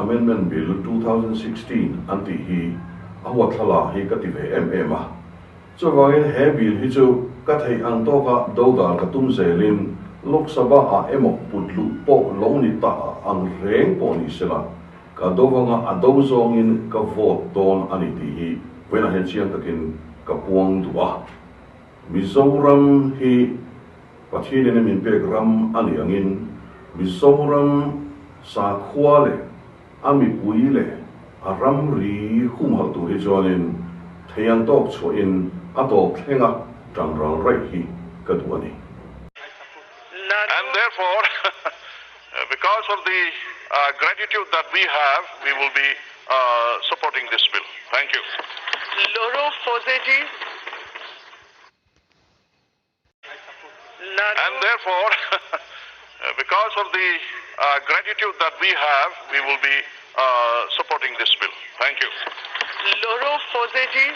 Amendment Bill 2016 anti hi awat thala hi kative MMA. Cho wangin he bill hi chu ka thei ang to ka dodal ka tum zelin Lok Sabha a emok putlu po lo ni ta ang reng po ni sila ka dovanga ado zongin ka vote don ani ti hi wena hen siang takin ka puang dua Mizoram hi pathini ne min pegram ani angin Mizoram sa khwale ami puile aram ri humhal tu hi jonin theyang tok cho in atok thenga tangral rai hi kadwani. And therefore, because of the gratitude that we have, we will be supporting this bill. Thank you. Loro Foseji. And therefore, because of the gratitude that we have, we will be supporting this bill. Thank you. Loro Foseji.